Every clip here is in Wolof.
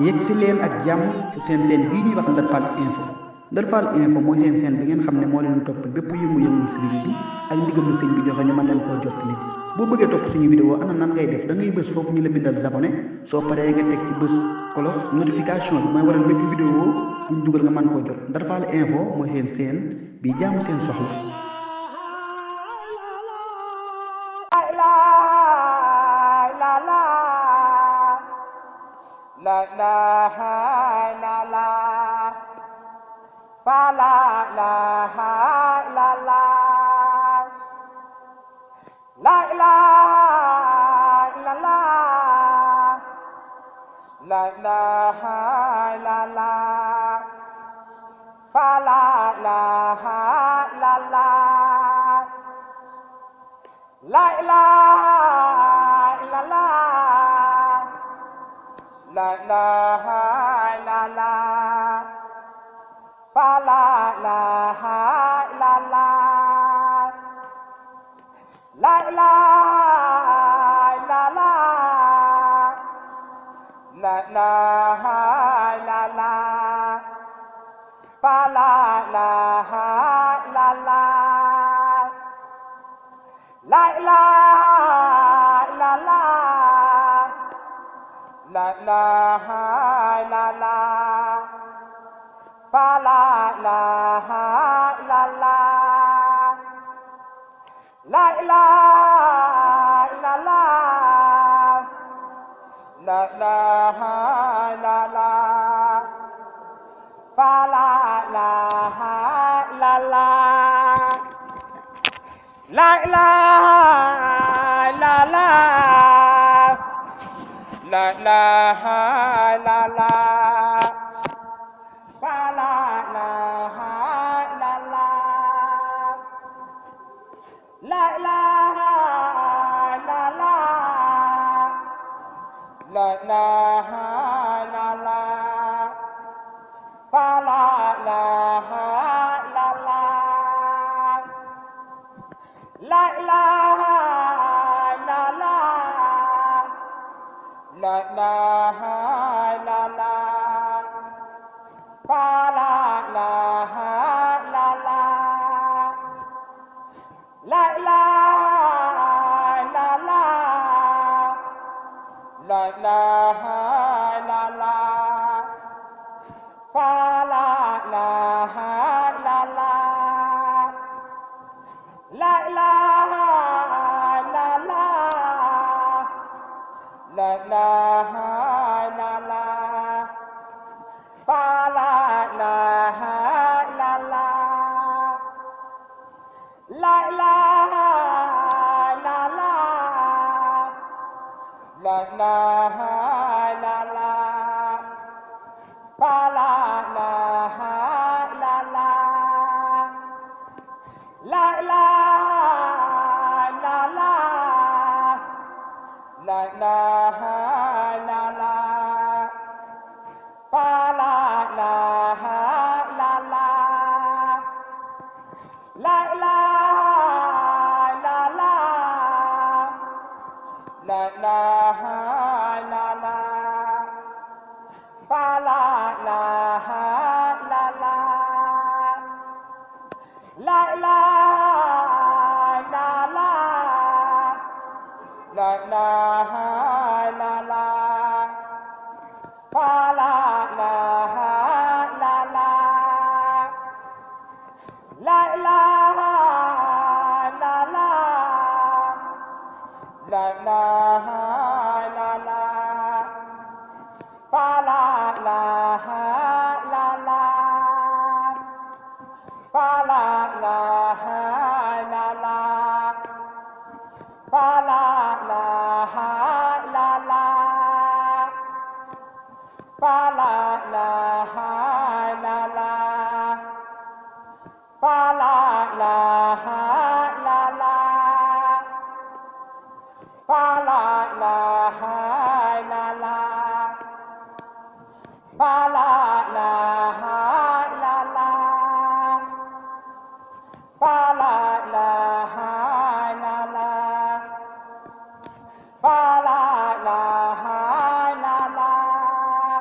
yegg si leen ak jàmm ci seen bii ñuy wax Ndar Fall info Ndar Fall info mooy seen bi ngeen xam ne moo leen topp bépp yëngu-yëngu sëriñ bi ak ndigal lu sëñ bi joxe ñu mën leen koo jottali boo bëggee topp suñu vidéo ana nan ngay def da ngay bës foofu ñu la bindal abonné soo paree nga teg ci bës cloche notification bi mooy waral bépp vidéo buñ dugal nga mën koo jot Ndar Fall info mooy seen bi jaamu seen soxla. La ilaha illallah, fa la ilaha illallah, la ilaha illallah, la ilaha illallah, fa la ilaha illallah, la ilaha illallah. La ilaha illallah, fa la ilaha illallah, la ilaha illallah, la ilaha illallah, fa la ilaha illallah, la ilaha illallah. La ilaha illallah, fa la ilaha illallah, la ilaha illallah, la ilaha illallah, fa la ilaha illallah, la ilaha illallah. La ilaha illallah, fa la ilaha illallah, la ilaha illallah, la ilaha illallah, fa la ilaha illallah, la ilaha illallah. La ilaha illallah, fa la ilaha illallah, la ilaha illallah, la ilaha illallah, fa la ilaha illallah, la ilaha illallah. La ilaha illallah, fa la ilaha illallah, la ilaha illallah, la ilaha illallah, fa la ilaha illallah, la ilaha illallah, la ilaha illallah, fa la ilaha illallah, la ilaha illallah, la ilaha illallah, fa la ilaha illallah, la ilaha illallah, la ilaha illallah, fa la ilaha illallah, la ilaha illallah, la ilaha illallah, fa la ilaha illallah, fa la ilaha illallah, fa la ilaha illallah, fa la ilaha illallah, fa la ilaha illallah, fa la ilaha illallah, fa la ilaha illallah, fa la ilaha illallah, fa la ilaha illallah,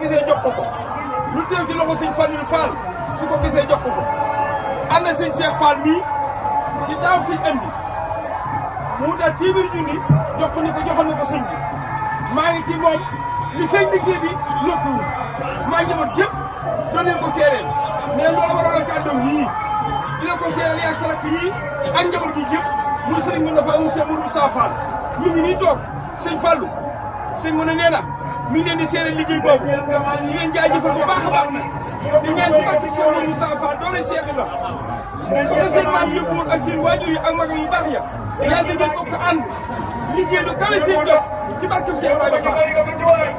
gisee jox ko lu teew ci loxo sëñ Fallou Fall su ko gisee jox ko ànd na sëñ Cheikh Fall mii ci daaw sëñ andi mu daal téeméeri junni jox ko ni ko joxal na ko sëñ bi maa ngi ci moom li feeñ liggéey bi noppiwul maa njaboot yëpp doon leen ko seereel mais loolu waroon a kàddoom yii dina ko seereel yaa sarak yii ak njaboot gi yëpp muy sëriñ mën na fa monsieur Mourou Moussa Fall mi ngi nii toog sëñ Fallou sëñ mën a nee na mi ngi leen di seereel liggéey boobu di leen jaajëfal bu baax a baax di ñaan ci barke Cheikh Mourou Moussa Fall doo leen seexi la foto seen maam yëppoon ak seen waajur yi ak magam yu baax ya yàlla da ngeen bokk ànd liggéey lu kawe seen jot ci barke Cheikh Ibrahima Fall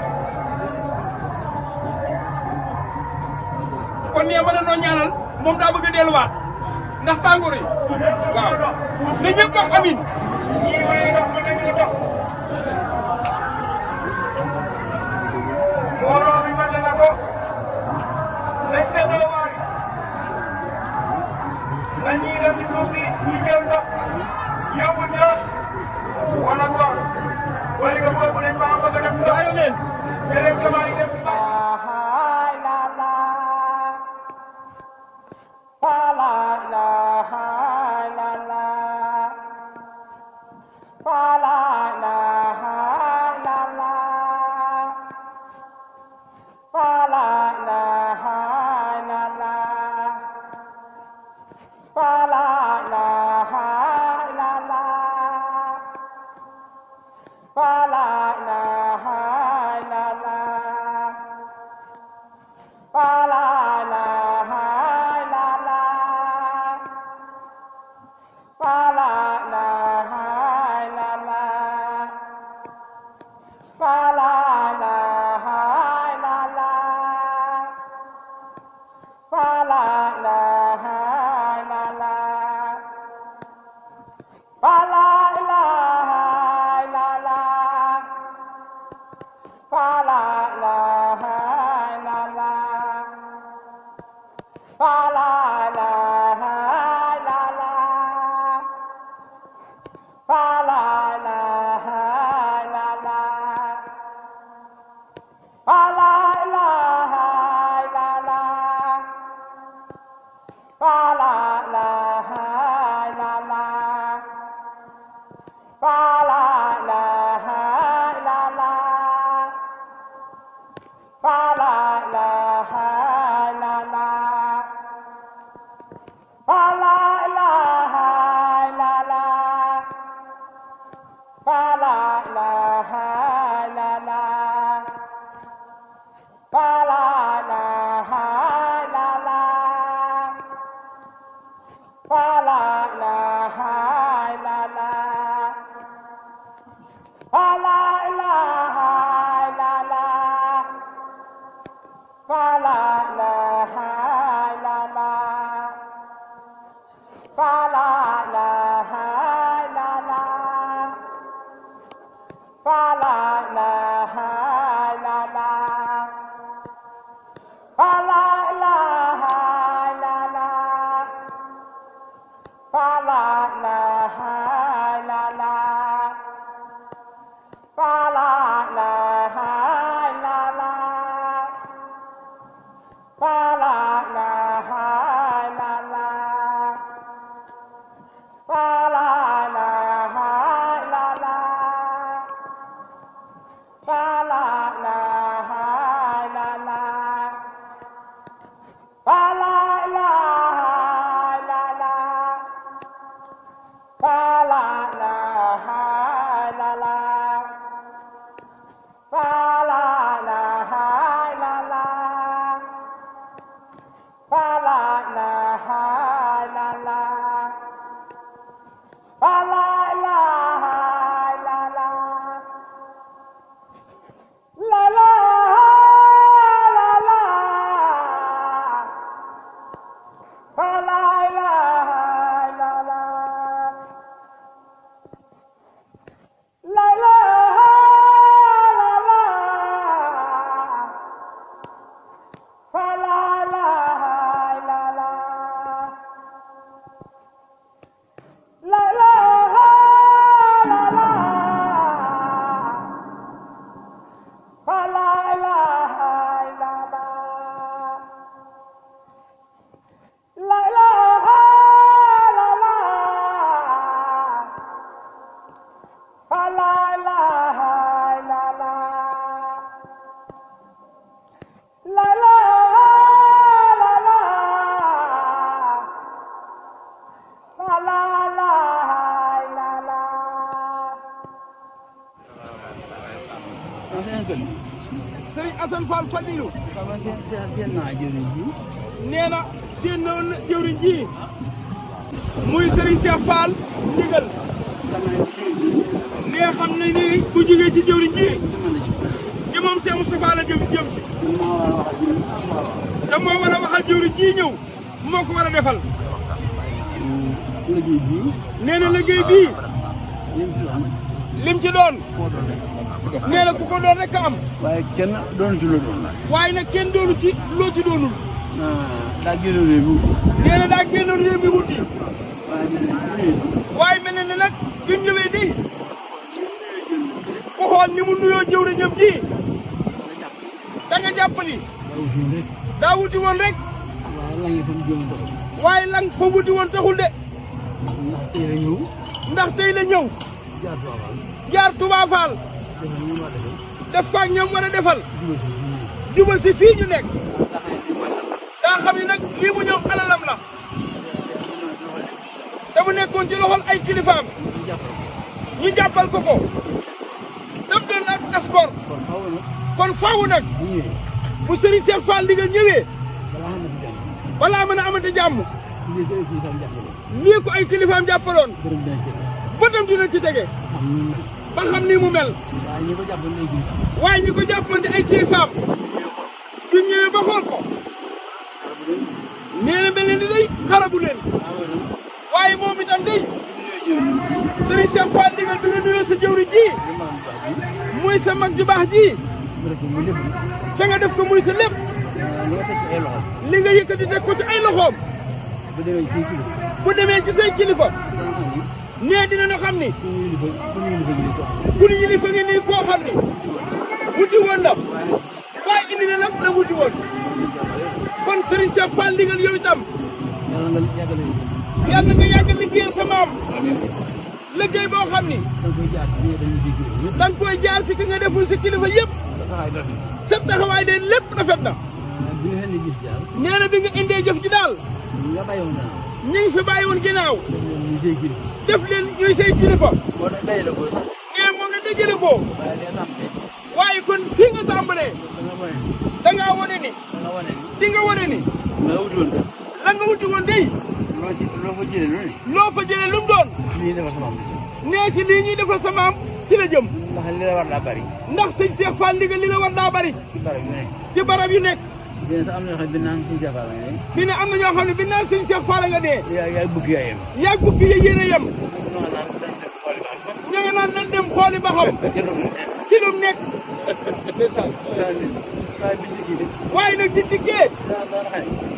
kon nee mën na noo ñaanal moom daa bëgg a delluwaat ndax tàngoor yi waaw na ñëpp wax amin mbooloo mi mën na ko nañ seetloo waay nañ ñuy def ci suuf si ñu jël ndox yóbbu ca wala ngoon wala nga boobu dañ fa am bëgg a def ndox jëlee sama yi def Serigne Assane Fall Fadilou nee na seen na jëwriñ ji muy Serigne Cheikh Fall ndigal nee xam na ni bu jógee ci jëwriñ ji ci moom Cheikh Moustapha la jëm si te moo war a waxal jëwriñ ji ñëw moo ko war a defal nee na liggéey bii lim ci doon nee na ku ko doon rek a am waaye kenn doonu ci loo doon waaye nag kenn doonu ci loo ci doonul daa génnoon réew mi nee na daa génnoon réew mi wuti waaye mel na ne nag bi mu ñëwee di ku xool ni mu nuyoo jëwriñam ji da nga jàpp ni daa wuti woon rek waaye lang fa wuti woon taxul de ndax tey la ñëw jaar Touba Fall def faak ñoom war a defal jubal si fii ñu nekk daa xam ne nag lii mu ñëw alalam la te mu nekkoon ci loxol ay kilifaam ñu jàppal ko daf doon ak askor kon faaw nag bu Serigne Cheikh Fall ndigal ñëwee balaa mën a amati jàmm lii ko ay kilifaam jàppaloon bëtam dina ci tege ba xam ni mu mel waaye ñi ko jàppoon di ay kilifaam bi ñëwee ba xool ko nee na mel ni day xarabu leen waaye moom itam day Serigne Cheikh Fall ndigal bi nga nuyoo sa jëwri ji muy sa mag ju baax ji te nga def ko muy sa lépp li nga yëkkati teg ko ci ay loxoom bu demee ci say kilifa nee dinañu xam ni ku ñu yilifa ngi nii koo xam ni wuti woon na waaye indi na nag la wuti woon kon Serigne Cheikh Fall ndigal yow itam yàlla nga yàgg liggéeyal sa maam liggéey boo xam ni da nga koy jaar ci ki nga deful sa kilifa yëpp sa taxawaay de lépp rafet na nee na bi nga indee jëf ji daal ñi ngi fi bàyyi woon ginnaaw def leen ñuy say kilifa nee moo nga dajale ko waaye kon fii nga tàmbalee da ngaa wane ni di nga wane ni la nga wuti woon day loo fa jëlee lu mu doon nee ci lii ñuy defal sa maam ci la jëm ndax li la war daa bari ndax sëñ Cheikh Fall ndigal li la war daa bari ci barab yu nekk fii ne am na ñoo xam ne bi naan sëñ Cheikh Fall nga dee yaa bukki yaa yem yaa bukki ya yéen a yem ña nga naan nañ dem xooli ba xam ci lu mu nekk ndeysaan waaye nag di dikkee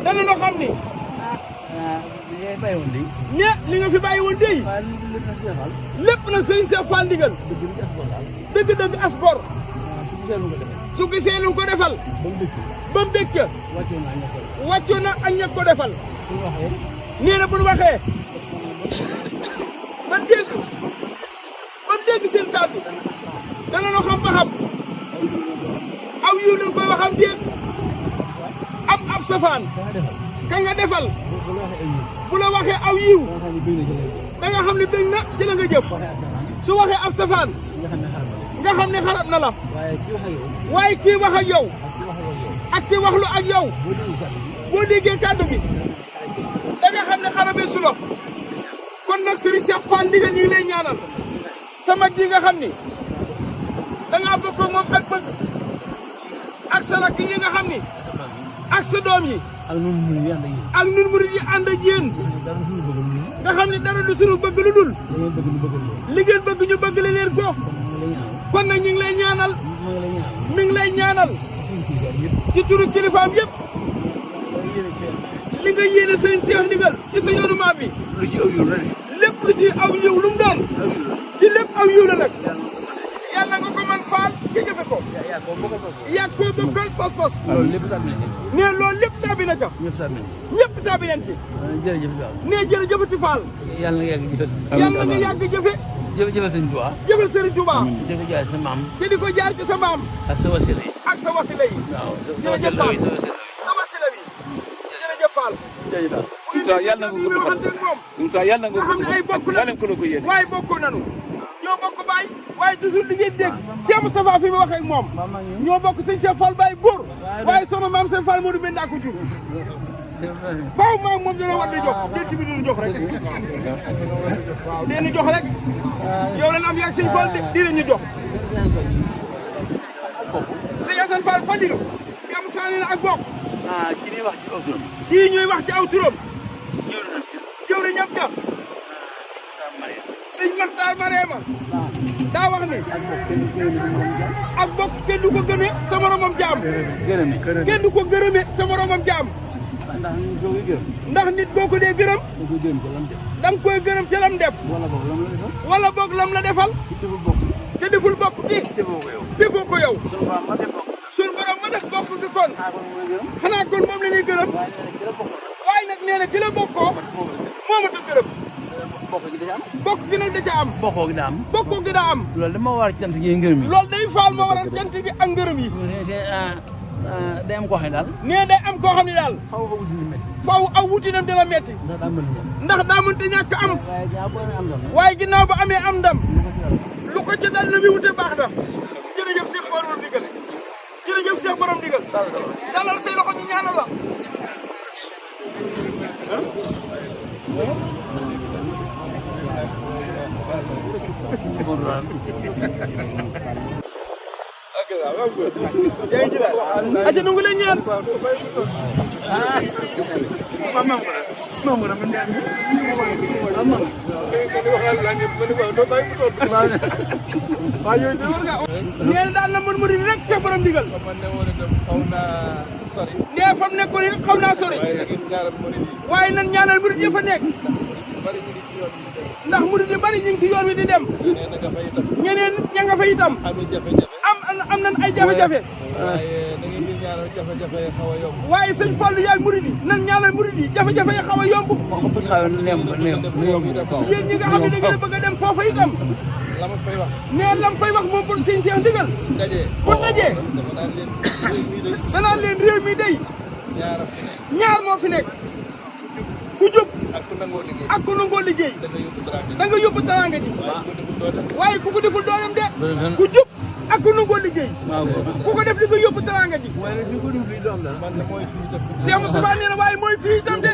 dana no xam ni ñe li nga fi bàyyi woon dey lépp na Serigne Cheikh Fall ndigal dëgg-dëgg asgor su gisee lu ko defal ba mu dëkk wàccoo na ak ña ko defal nee na bu ñu waxee ba dégg seen kàddu dana no xam ba xam aw yiw lañ koy waxam déet am ab safaan ka nga defal bu la waxee aw yiw da nga xam ne bëgg na ci la nga jëf su waxee ab safaan nga xam ne xarab na la waaye kii wax ak yow ak kii waxlu ak yow boo déggee kàddu gi da nga xam ne xarabe su la kon nag Serigne Cheikh Fall ndigal ñu ngi lay ñaanal sama ji nga xam ni da ngaa bokk moom ak bëgg ak sa rakk yi nga xam ni ak sa doom yi ak nun murid yi ànd ak yéen nga xam ne dara du suñu bëgg lu dul li ngeen bëgg ñu bëgg leen ko kon nag ñu ngi lay ñaanal mi ngi lay ñaanal ci turu kilifaam yëpp li nga yéene sëñ Cheikh ndigal ci sa yoonu maam bi lépp lu ci aw yiw lu mu doon ci lépp aw yiw la nag yàlla nga ko man faal ki jëfe ko yaa ko bokkal pos-pos nee loolu lépp tàbbi na ca ñëpp tàbbi nañ ci nee jërëjëfati faal yàlla nga yàgg jëfe jëfal sëñ Touba jëfal sëriñ Touba di ko jaar sa maam te di ko jaar ci sa maam ak sa wasila yi ak sa wasila yi jërëjëf Fall sa wasila bi jërëjëf Fall yàlla na nga gudd fan yàlla na nga gudd fan waaye bokk nanu ñoo bokk baay waaye toujours di ngeen dégg Cheikh Moustapha fi ma waxee ak moom ñoo bokk sëñ Cheikh Fall Baye góor waaye sama maam sëñ Fall Modou Mbenda ko jur faaw maam moom dina war di jox déet bi dina jox rek dina jox rek yow leen am yaag sëñ Fall dina ñu jox sëñ Assane Fall Fadilou Cheikh Moussa nee na ak bokk kii ñuy wax ci aw turam jëwri ñam ja sëñ Maxtaar Mareema daa wax ne ak bokk kenn du ko gëne sa moromam jaam kenn du ko gërëme sa moromam jaam ndax nit boo ko dee gërëm da nga koy gërëm ca lam def wala boog lam la defal te deful bokk gi defoo ko yow sun borom ma def bokk gi kon xanaa kon moom la ñuy gërëm waaye nag nee na ki la bokkoo moomata gërëm bokk gi nag da ca am bokkoo gi daa am loolu dama war cant gi ngërëm yi loolu day faal ma waral cant gi ak ngërëm yi day am koo xam ne daal nee day am koo xam ne daal faw aw wutinam dina metti ndax daa mënta ñàkk am waaye ginnaaw ba amee am ndam lu ko ca dal na mi wute baax na jërëjëf Cheikh borom digal jërëjëf Cheikh borom digal dalal say loxo ñu ñaanal la yaa ngi jëlaat aja nu ngi leen ñaan nee na daal na mën murid rek sa borom digal nee fam nekkoon it xaw naa sori waaye nan ñaanal murid ya fa nekk ndax murid yi bari ñu ngi ci yoon wi di dem ñeneen ña nga fa itam am nan ay jafe-jafe waaye sëñ Fallou yaag murid yi nan ñaanal murid yi jafe-jafe yi xaw a yomb yéen ñi nga xam ne da ngeen bëgg a dem foofa itam nee lam fay wax moom pour sëñ Cheikh ndigal bu dajee danaan leen réew mi day ñaar moo fi nekk ku jóg ak ku nangoo liggéey da nga yóbbu teraanga ji waaye ku ko deful doonam de ku jóg ak ku nangoo liggéey ku ko def di nga yóbbu teraanga ji Cheikh Moustapha nee na waaye mooy fii itam de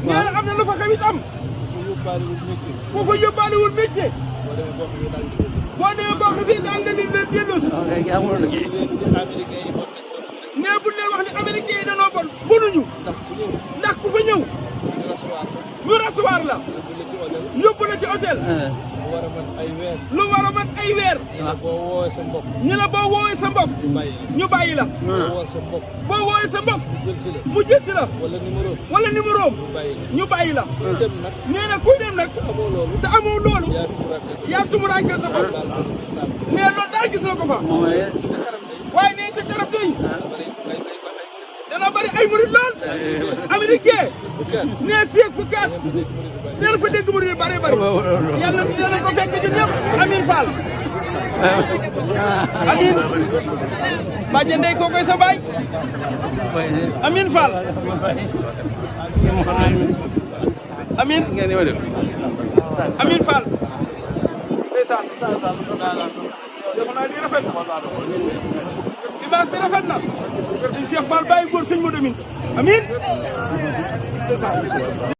nee na am na lu fa xew itam ku ko yóbbaaliwul métier boo demee bokk fii daan na leen delloo si mais bu leen wax ne américain yi danoo bon bonuñu ndax ku fa ñëw ñu recevoir la yóbbu la ci hôtel lu war a mat ay weer ñu la boo woowee sa mbokk ñu bàyyi la boo woowee sa mbokk mu jël si la wala numéro ñu bàyyi la nee na kuy dem nag te amoo loolu yaa tumuraanke sa bopp mais loolu daal gis na ko fa waaye nee ca karab day dana bari ay murid lool américain nee fii ak fukkaat nee na fa dégg murid yu bari yàlla na ko fekk ñun ñëpp Amin Fall Amin bàjjen ndey koo koy sa baay Amin Fall Amin Amin Fall ndeysaan defe naa lii rafet na dimanche bi rafet na sëñ Cheikh Fall Baye góor sëñ Modou Amin